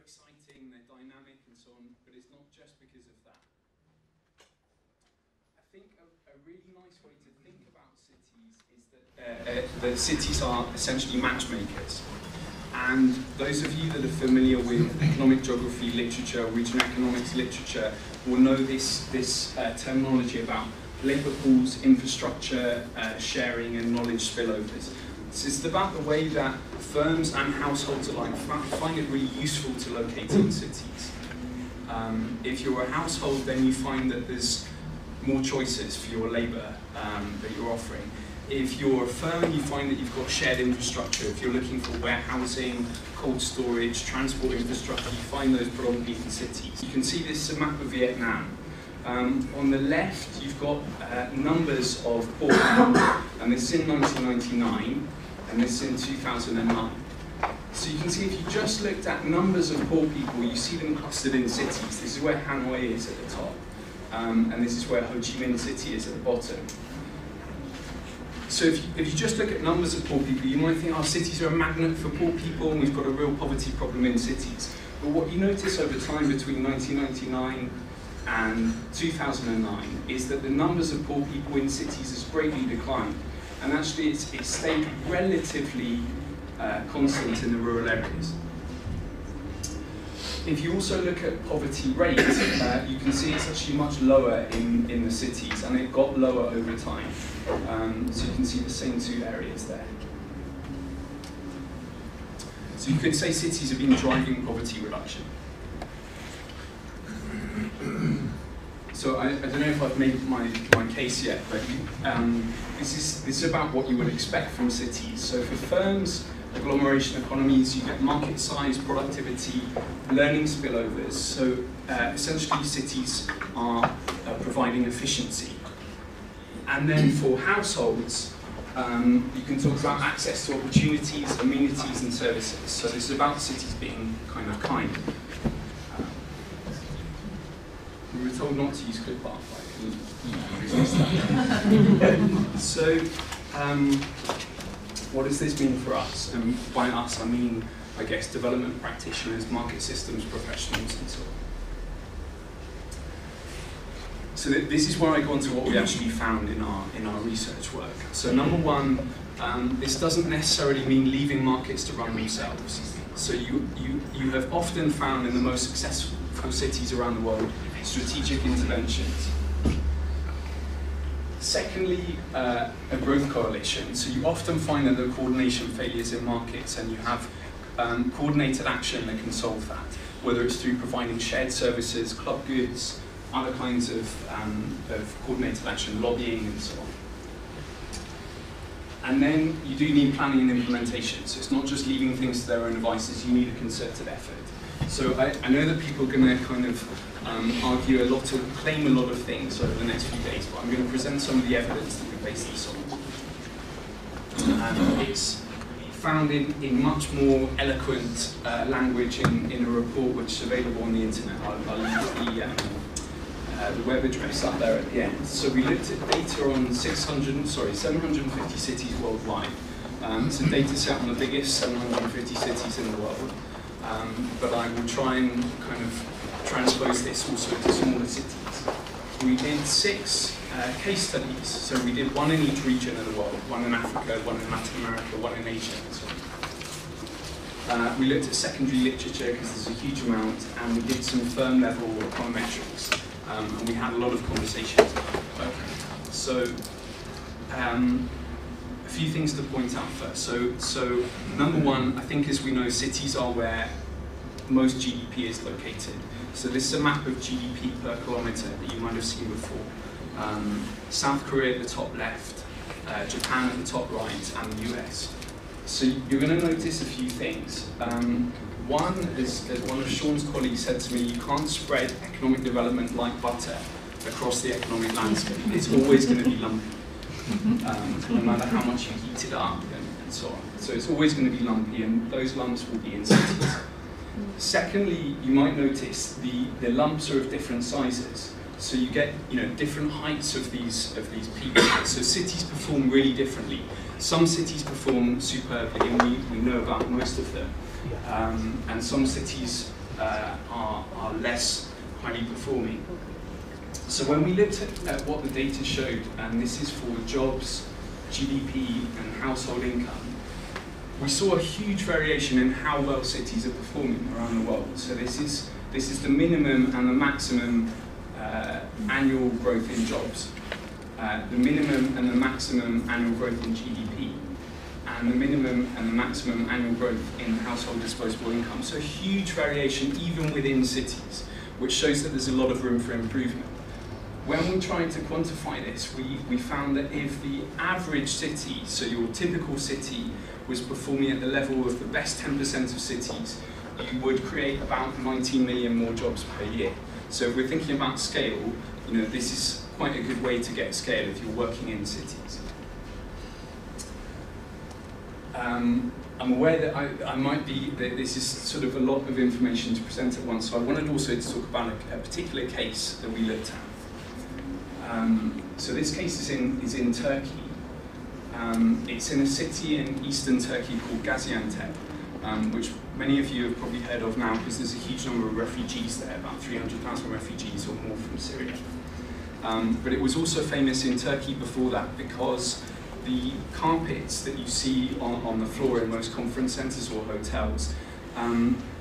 exciting, they're dynamic and so on, but it's not just because of that. I think a really nice way to think about cities is that cities are essentially matchmakers. And those of you that are familiar with economic geography literature, regional economics literature, will know this terminology about labour pools, infrastructure, sharing and knowledge spillovers. So it's about the way that firms and households alike find it really useful to locate in cities. If you're a household, then you find that there's more choices for your labour that you're offering. If you're a firm, you find that you've got shared infrastructure. If you're looking for warehousing, cold storage, transport infrastructure, you find those predominantly in cities. You can see this is a map of Vietnam. On the left, you've got numbers of poor people, and this is in 1999, and this is in 2009. So you can see if you just looked at numbers of poor people, you see them clustered in cities. This is where Hanoi is at the top, and this is where Ho Chi Minh City is at the bottom. So if you just look at numbers of poor people, you might think our cities are a magnet for poor people and we've got a real poverty problem in cities. But what you notice over time between 1999 and 2009 is that the numbers of poor people in cities has greatly declined. And actually it's stayed relatively constant in the rural areas. If you also look at poverty rate, you can see it's actually much lower in the cities, and it got lower over time. So you can see the same two areas there. So you could say cities have been driving poverty reduction. So I don't know if I've made my case yet, but this is about what you would expect from cities. So for firms, agglomeration economies, you get market size, productivity, learning spillovers. So essentially cities are providing efficiency. And then for households, you can talk about access to opportunities, amenities and services. So this is about cities being kind of kind. We were told not to use clip art, but I couldn't resist that. So, what does this mean for us? And by us, I mean, I guess, development practitioners, market systems professionals, and so on. So this is where I go on to what we actually found in our research work. So number one, this doesn't necessarily mean leaving markets to run themselves. So you have often found in the most successful cities around the world strategic interventions. Secondly, a growth coalition. So you often find that there are coordination failures in markets, and you have coordinated action that can solve that, whether it's through providing shared services, club goods, other kinds of coordinated action, lobbying and so on. And then you do need planning and implementation. So it's not just leaving things to their own devices, you need a concerted effort. So I know that people are going to kind of argue a lot, claim a lot of things over the next few days, but I'm going to present some of the evidence that we base this on. It's found in much more eloquent language in a report which is available on the internet. I'll leave the web address up there at the end. So we looked at data on 750 cities worldwide. It's a data set on the biggest 750 cities in the world. But I will try and kind of transpose this also to smaller cities. We did 6 case studies. So we did one in each region of the world, one in Africa, one in Latin America, one in Asia, and so on. We looked at secondary literature because there's a huge amount, and we did some firm level econometrics. And we had a lot of conversations about it. So, a few things to point out first. So number one, I think as we know, cities are where most GDP is located. So this is a map of GDP per kilometre that you might have seen before. South Korea at the top left, Japan at the top right, and the US. So you're going to notice a few things. One, as one of Shawn's colleagues said to me, you can't spread economic development like butter across the economic landscape. It's always going to be lumpy, no matter how much you heat it up and so on. So it's always going to be lumpy, and those lumps will be in cities. Secondly, you might notice the lumps are of different sizes. So you get different heights of these peaks. So cities perform really differently. Some cities perform superbly, and we know about most of them. And some cities are less highly performing. So when we looked at what the data showed, and this is for jobs, GDP, and household income, we saw a huge variation in how well cities are performing around the world. So this is the minimum and the maximum annual growth in jobs, the minimum and the maximum annual growth in GDP, and the minimum and the maximum annual growth in household disposable income. So huge variation even within cities, which shows that there's a lot of room for improvement. When we tried to quantify this, we found that if the average city, so your typical city, was performing at the level of the best 10% of cities, you would create about 19 million more jobs per year. So if we're thinking about scale, this is quite a good way to get scale if you're working in cities. I'm aware that that this is sort of a lot of information to present at once, so I wanted also to talk about a particular case that we looked at. So this case is in Turkey. It's in a city in eastern Turkey called Gaziantep, which many of you have probably heard of now because there's a huge number of refugees there, about 300,000 refugees or more from Syria. But it was also famous in Turkey before that because the carpets that you see on the floor in most conference centres or hotels,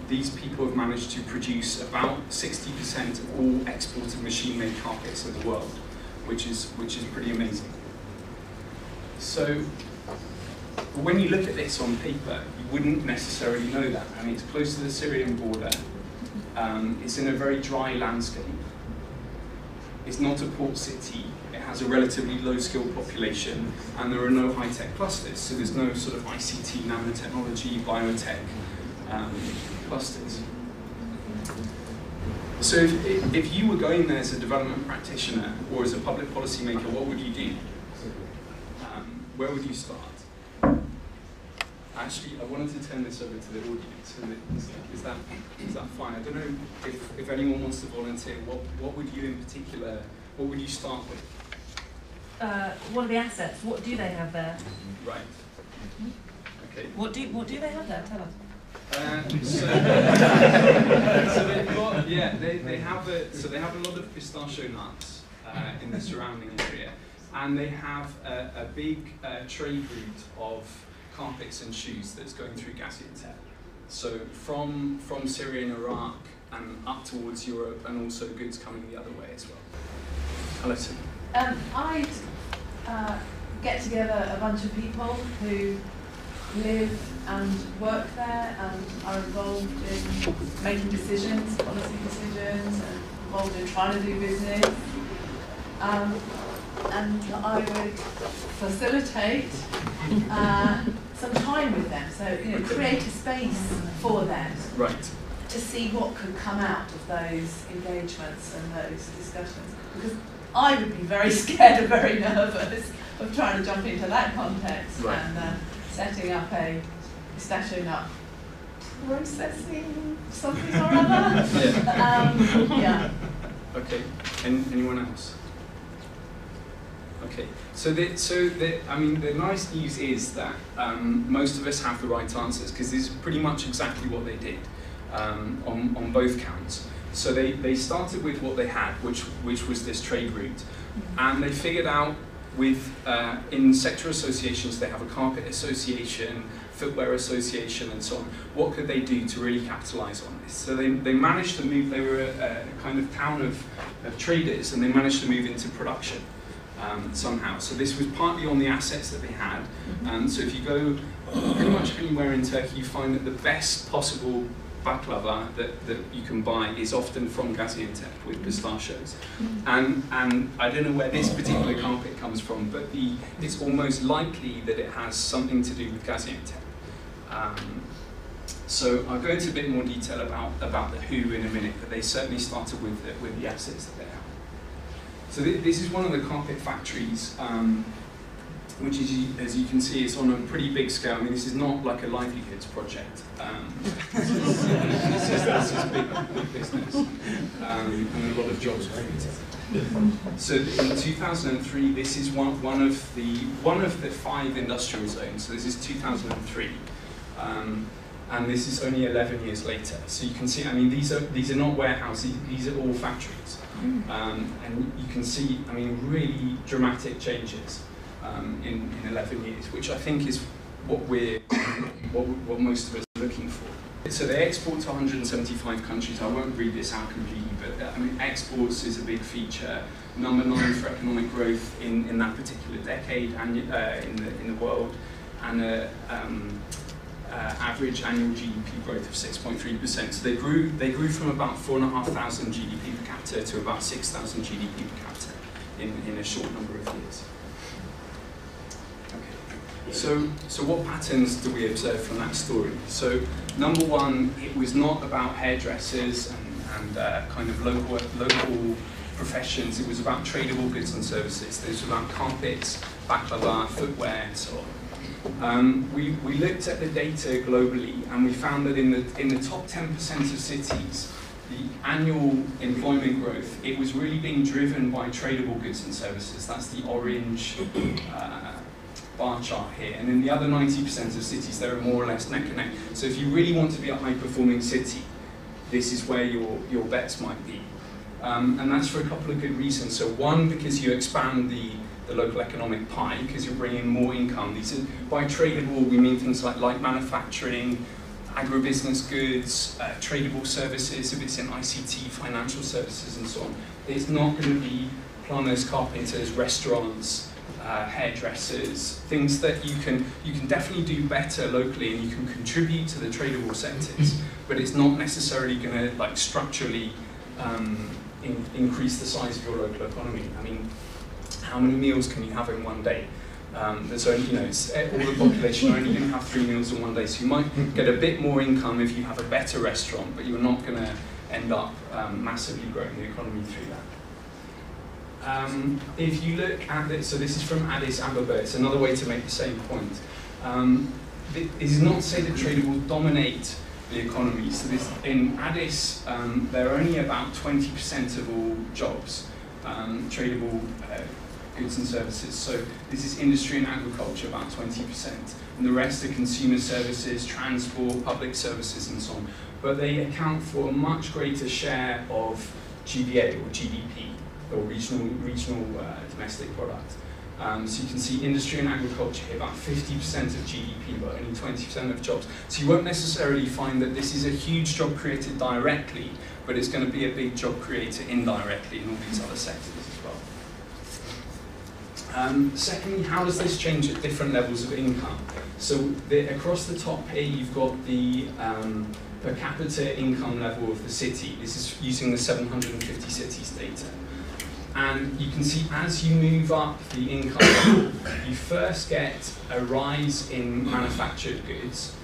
these people have managed to produce about 60% of all exported machine-made carpets in the world, which is pretty amazing. So when you look at this on paper, you wouldn't necessarily know that. I mean, it's close to the Syrian border. It's in a very dry landscape. It's not a port city. It has a relatively low-skilled population, and there are no high-tech clusters. So there's no sort of ICT, nanotechnology, biotech clusters. So if you were going there as a development practitioner or as a public policy maker, what would you do? Where would you start? Actually, I wanted to turn this over to the audience. Is that fine? I don't know if anyone wants to volunteer. What would you in particular, what would you start with? What are the assets? What do they have there? Right. Okay. What do they have there? Tell us. So they've got, they have a lot of pistachio nuts in the surrounding area, and they have a big trade route of carpets and shoes that's going through Gaziantep. So from Syria and Iraq and up towards Europe, and also goods coming the other way as well. Alison. I'd get together a bunch of people who live and work there and are involved in making decisions, policy decisions, and involved in trying to do business. And I would facilitate some time with them, so create a space for them, right, to see what could come out of those engagements and those discussions. Because I would be very scared and very nervous of trying to jump into that context, right, and setting up a pistachio nut processing something or other. Yeah. Okay. Anyone else? Okay. So the nice news is that most of us have the right answers, because this is pretty much exactly what they did on both counts. So they started with what they had, which was this trade route, and they figured out in sector associations, they have a carpet association, footwear association, and so on. What could they do to really capitalize on this? So they managed to move. They were a kind of town of traders, and they managed to move into production somehow. So this was partly on the assets that they had. So if you go pretty much anywhere in Turkey, you find that the best possible baklava that you can buy is often from Gaziantep with pistachios. And I don't know where this particular carpet comes from, but it's almost likely that it has something to do with Gaziantep. So I'll go into a bit more detail about the who in a minute, but they certainly started with the assets that they have. So this is one of the carpet factories, which is, as you can see, is on a pretty big scale. I mean, this is not like a livelihoods project. This is big business, and a lot of jobs created. So in 2003, this is one of the 5 industrial zones. So this is 2003, and this is only 11 years later. So you can see, I mean, these are not warehouses, these are all factories. And you can see, I mean, really dramatic changes in 11 years, which I think is what what most of us are looking for. So they export to 175 countries. I won't read this out completely, but I mean, exports is a big feature. Number 9 for economic growth in that particular decade and in the world, and average annual GDP growth of 6.3%. So they grew from about 4,500 GDP per capita to about 6,000 GDP per capita in a short number of years. Okay. So what patterns do we observe from that story? So number 1, it was not about hairdressers and kind of local professions. It was about tradable goods and services. It was about carpets, baklava, footwear, and so on. We looked at the data globally, and we found that in the top 10% of cities, the annual employment growth, it was really being driven by tradable goods and services. That's the orange bar chart here. And in the other 90% of cities, they're more or less neck and neck. So if you really want to be a high-performing city, this is where your bets might be. And that's for a couple of good reasons. So one, because you expand the local economic pie, because you're bringing more income. These are, by tradable, we mean things like light manufacturing, agribusiness goods, tradable services, if it's in ICT, financial services, and so on. It's not going to be plumbers, carpenters, restaurants, hairdressers, things that you can definitely do better locally, and you can contribute to the tradable sectors, but it's not necessarily going to like structurally increase the size of your local economy. I mean, how many meals can you have in one day? There's only, all the population are only going to have 3 meals in one day, so you might get a bit more income if you have a better restaurant, but you're not going to end up massively growing the economy through that. If you look at this, so this is from Addis Ababa, it's another way to make the same point. It is not to say that trade will dominate the economy. So this, in Addis, there are only about 20% of all jobs, tradable goods and services. So this is industry and agriculture, about 20%. And the rest are consumer services, transport, public services, and so on. But they account for a much greater share of GDA, or GDP, or regional domestic product. So you can see industry and agriculture here, about 50% of GDP, but only 20% of jobs. So you won't necessarily find that this is a huge job created directly, but it's going to be a big job creator indirectly in all these other sectors as well. Secondly, how does this change at different levels of income? So across the top here, you've got the per capita income level of the city. This is using the 750 cities data. And you can see as you move up the income level, you first get a rise in manufactured goods,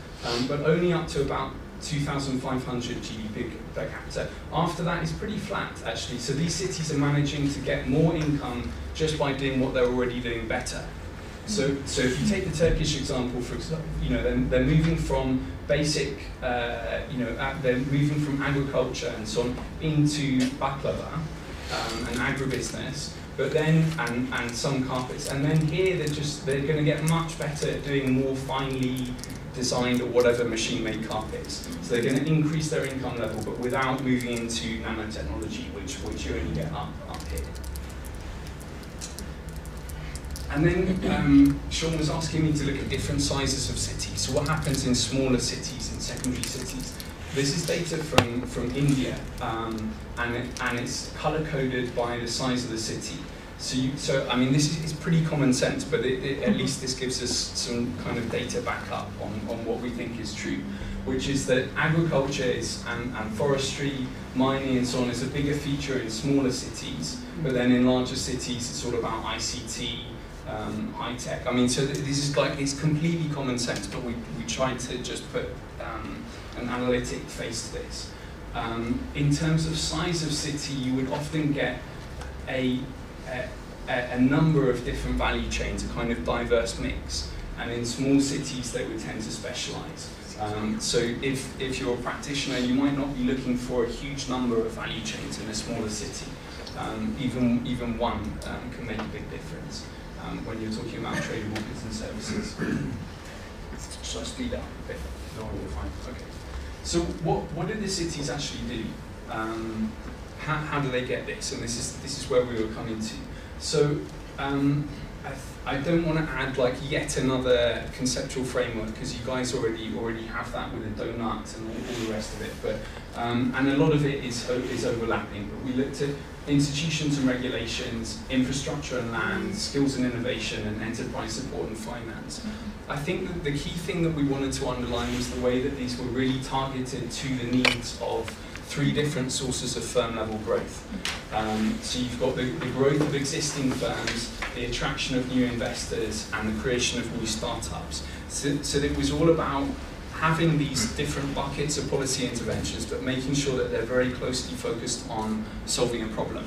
but only up to about 2,500 GDP per capita. After that, it's pretty flat, actually. So these cities are managing to get more income just by doing what they're already doing better. So if you take the Turkish example, for example, they're moving from basic, they're moving from agriculture and so on into baklava and agribusiness, but then and some carpets, and then here they're going to get much better at doing more finely designed or whatever machine-made carpets. So they're going to increase their income level, but without moving into nanotechnology, which you only get up here. And then Shawn was asking me to look at different sizes of cities. So what happens in smaller cities, in secondary cities? This is data from India, and it's color-coded by the size of the city. So I mean, this is pretty common sense, but at least this gives us some kind of data backup on what we think is true, which is that agriculture and forestry, mining and so on is a bigger feature in smaller cities, but then in larger cities it's all about ICT, high tech. I mean, so this is like, it's completely common sense, but we tried to just put an analytic face to this. In terms of size of city, you would often get a number of different value chains, a kind of diverse mix, and in small cities they would tend to specialize. So if you're a practitioner, you might not be looking for a huge number of value chains in a smaller city. Even one can make a big difference when you're talking about tradable goods and services. Shall I speed up a bit? No, you're fine. Okay. So what do the cities actually do? How do they get this? And this is where we were coming to. So I don't want to add like yet another conceptual framework, because you guys already have that with the donut and all the rest of it. But and a lot of it is overlapping. But we looked at institutions and regulations, infrastructure and land, skills and innovation, and enterprise support and finance. I think that the key thing that we wanted to underline was the way that these were really targeted to the needs of three different sources of firm level growth. So you've got the growth of existing firms, the attraction of new investors, and the creation of new startups. So it was all about having these different buckets of policy interventions, but making sure that they're very closely focused on solving a problem.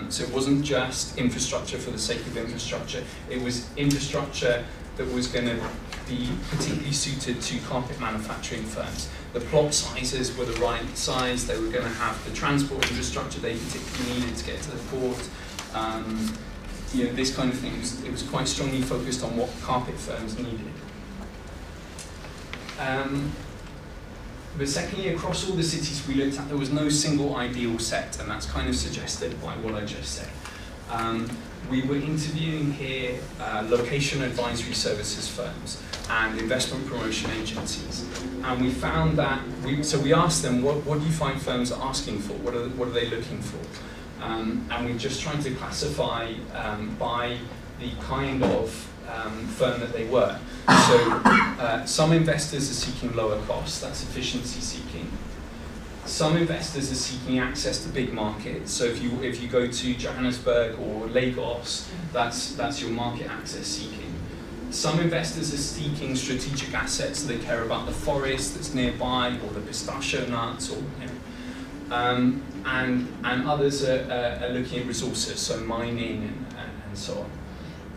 So it wasn't just infrastructure for the sake of infrastructure, it was infrastructure that was going to be particularly suited to carpet manufacturing firms. The plot sizes were the right size, they were going to have the transport infrastructure they particularly needed to get to the port. You know, this kind of thing, it was quite strongly focused on what carpet firms needed. But secondly, across all the cities we looked at, there was no single ideal set, and that's kind of suggested by what I just said. We were interviewing here location advisory services firms and investment promotion agencies, and we found that, so we asked them, what do you find firms are asking for? What are they looking for? And we just tried to classify by the kind of firm that they were. So some investors are seeking lower costs, that's efficiency seeking. Some investors are seeking access to big markets. So if you go to Johannesburg or Lagos, that's your market access seeking. Some investors are seeking strategic assets. So they care about the forest that's nearby, or the pistachio nuts, or and others are looking at resources, so mining and so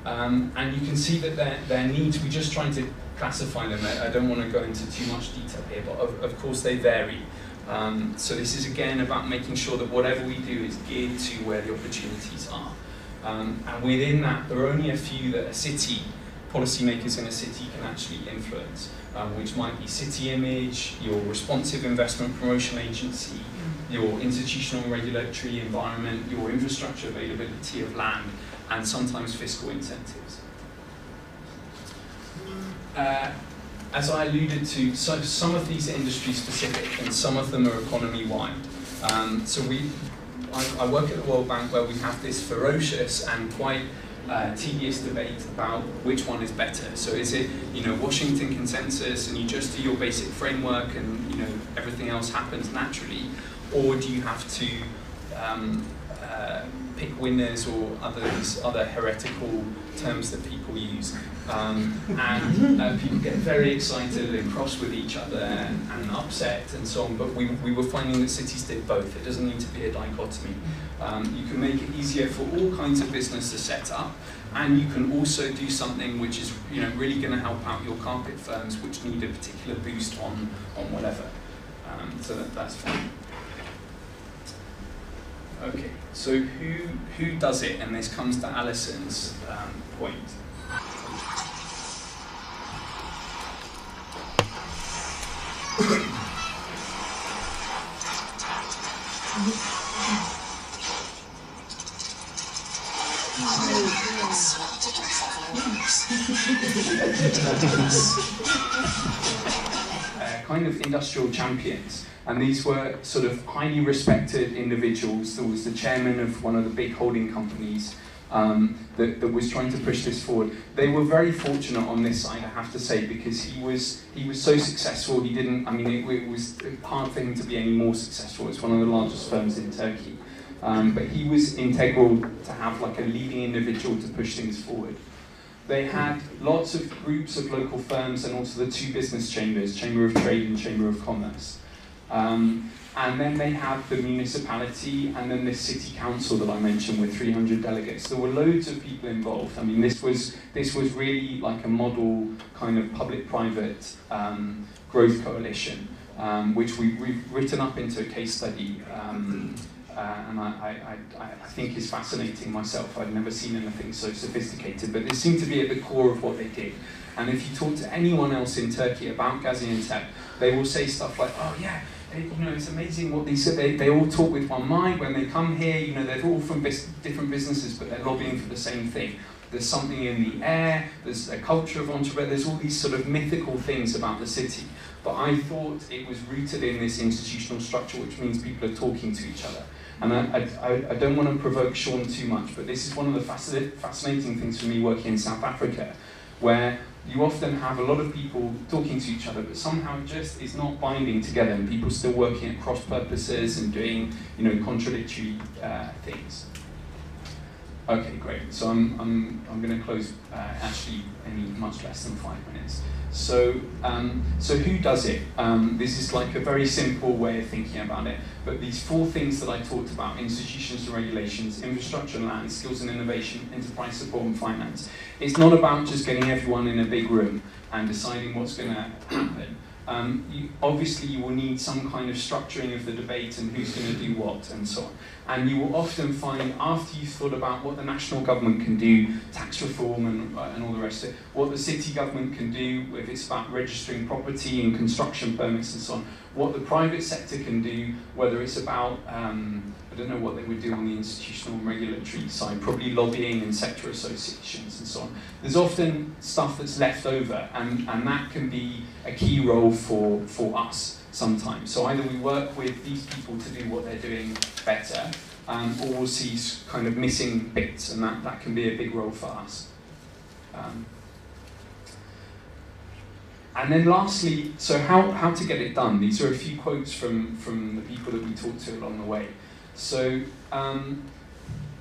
on. And you can see that their needs, we're just trying to classify them. I don't want to go into too much detail here, but of course they vary. So this is again about making sure that whatever we do is geared to where the opportunities are. And within that, there are only a few that a city, policymakers in a city can actually influence, which might be city image, your responsive investment promotion agency, your institutional regulatory environment, your infrastructure availability of land, and sometimes fiscal incentives. As I alluded to, so some of these are industry specific and some of them are economy wide. So I work at the World Bank, where we have this ferocious and quite tedious debate about which one is better. So is it, Washington consensus and you just do your basic framework and everything else happens naturally, or do you have to pick winners or other heretical terms that people use? And people get very excited and cross with each other and upset and so on, but we were finding that cities did both. It doesn't need to be a dichotomy. You can make it easier for all kinds of business to set up, and you can also do something which is really going to help out your carpet firms which need a particular boost on whatever. So that's fine. Okay, so who does it? And this comes to Alison's point. Kind of industrial champions. And these were sort of highly respected individuals. There was the chairman of one of the big holding companies that was trying to push this forward. They were very fortunate on this side, I have to say, because he was so successful. He didn't, it was hard for him to be any more successful. It's one of the largest firms in Turkey. But he was integral to have like a leading individual to push things forward. They had lots of groups of local firms and also the two business chambers, Chamber of Trade and Chamber of Commerce. And then they had the municipality and then the city council that I mentioned with 300 delegates. There were loads of people involved. This was really like a model kind of public-private growth coalition, which we've written up into a case study. And I think is fascinating myself. I'd never seen anything so sophisticated, but it seemed to be at the core of what they did. And if you talk to anyone else in Turkey about Gaziantep, they will say stuff like, oh yeah, it's amazing what these, they all talk with one mind when they come here, they're all from different businesses, but they're lobbying for the same thing. There's something in the air, there's a culture of entrepreneurship, there's all these sort of mythical things about the city. But I thought it was rooted in this institutional structure, which means people are talking to each other. And I don't want to provoke Shawn too much, but this is one of the fascinating things for me working in South Africa, where you often have a lot of people talking to each other, but somehow it just is not binding together, and people still working at cross purposes and doing, contradictory things. Okay, great. So I'm going to close actually in much less than 5 minutes. So who does it? This is like a very simple way of thinking about it. But these 4 things that I talked about: institutions and regulations, infrastructure and land, skills and innovation, enterprise support and finance. It's not about just getting everyone in a big room and deciding what's going to happen. Obviously, you will need some kind of structuring of the debate and who's going to do what and so on. And you will often find, after you've thought about what the national government can do, tax reform and all the rest of it, what the city government can do if it's about registering property and construction permits and so on, what the private sector can do, whether it's about, I don't know what they would do on the institutional and regulatory side, probably lobbying and sector associations and so on. There's often stuff that's left over, and that can be a key role for us sometimes. So either we work with these people to do what they're doing better, or we'll see kind of missing bits, and that can be a big role for us. And then lastly, so how to get it done? These are a few quotes from the people that we talked to along the way. So, and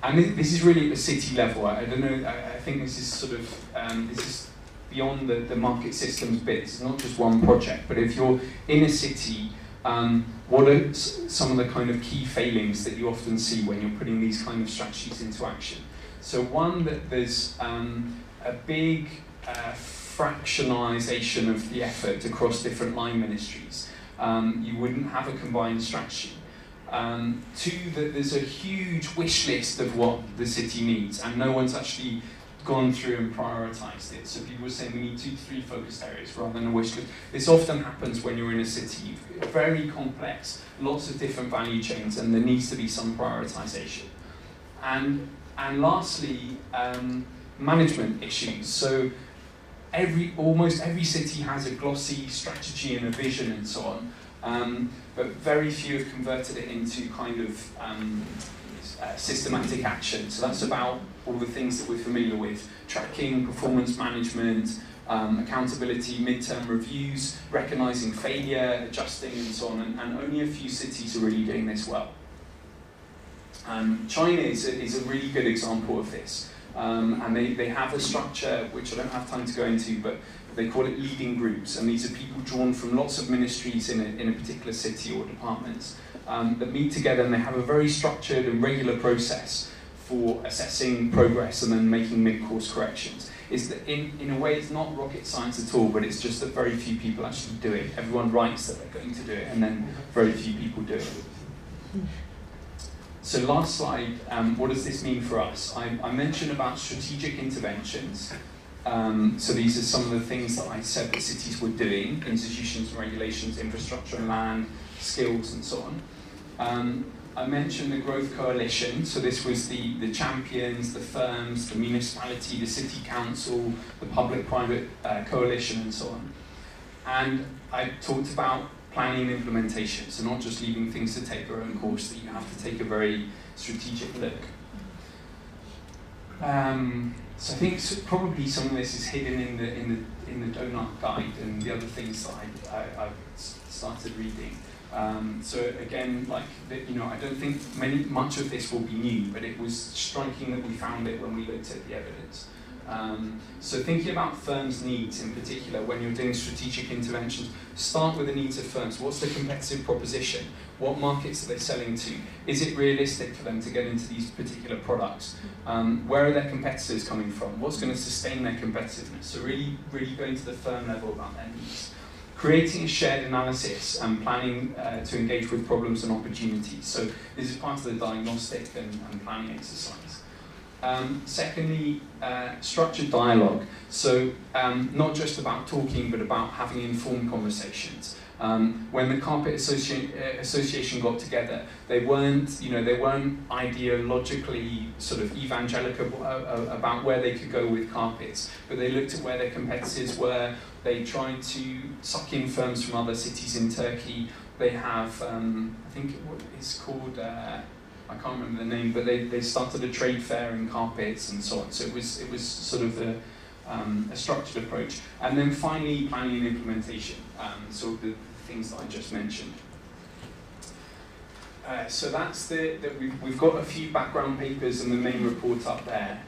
this is really at the city level. I don't know, I think this is sort of, this is beyond the market systems bit. It's not just one project, but if you're in a city, what are some of the kind of key failings that you often see when you're putting these kind of strategies into action? So one, that there's a big fractionalization of the effort across different line ministries. You wouldn't have a combined strategy. 2, that there's a huge wish list of what the city needs, and no one's actually gone through and prioritized it. So people are saying we need 2 to 3 focused areas rather than a wish list. This often happens when you're in a city. Very complex, lots of different value chains, and there needs to be some prioritization. And lastly, management issues. So almost every city has a glossy strategy and a vision and so on, but very few have converted it into kind of systematic action. So that's about all the things that we're familiar with: tracking, performance management, accountability, midterm reviews, recognizing failure, adjusting and so on, and only a few cities are really doing this well. China is a really good example of this. And they have a structure which I don't have time to go into, but they call it leading groups, and these are people drawn from lots of ministries in a particular city or departments that meet together, and they have a very structured and regular process for assessing progress and then making mid-course corrections. Is that in a way it's not rocket science at all, but it's just that very few people actually do it. Everyone writes that they're going to do it, and then very few people do it. So last slide, what does this mean for us? I mentioned about strategic interventions. So these are some of the things that I said that cities were doing: institutions and regulations, infrastructure and land, skills and so on. I mentioned the growth coalition. So this was the champions, the firms, the municipality, the city council, the public-private coalition and so on. And I talked about planning and implementation, so not just leaving things to take their own course, that you have to take a very strategic look. So I think probably some of this is hidden in the donut guide and the other things that I've started reading. So again, I don't think much of this will be new, but it was striking that we found it when we looked at the evidence. So thinking about firms' needs in particular, when you're doing strategic interventions, start with the needs of firms. What's the competitive proposition? What markets are they selling to? Is it realistic for them to get into these particular products? Where are their competitors coming from? What's going to sustain their competitiveness? So really going to the firm level about their needs. Creating a shared analysis and planning to engage with problems and opportunities. So this is part of the diagnostic and planning exercise. Secondly, structured dialogue. So not just about talking, but about having informed conversations. When the Carpet Association got together, they weren't ideologically sort of evangelical about where they could go with carpets, but they looked at where their competitors were. They tried to suck in firms from other cities in Turkey. They have, I think it's called, I can't remember the name, but they started a trade fair in carpets and so on. So it was sort of a structured approach. And then finally, planning and implementation. So the things that I just mentioned. So that's we've got a few background papers and the main report up there.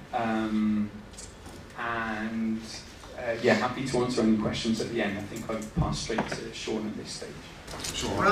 Yeah, happy to answer any questions at the end. I think I've passed straight to Shawn at this stage. Sure.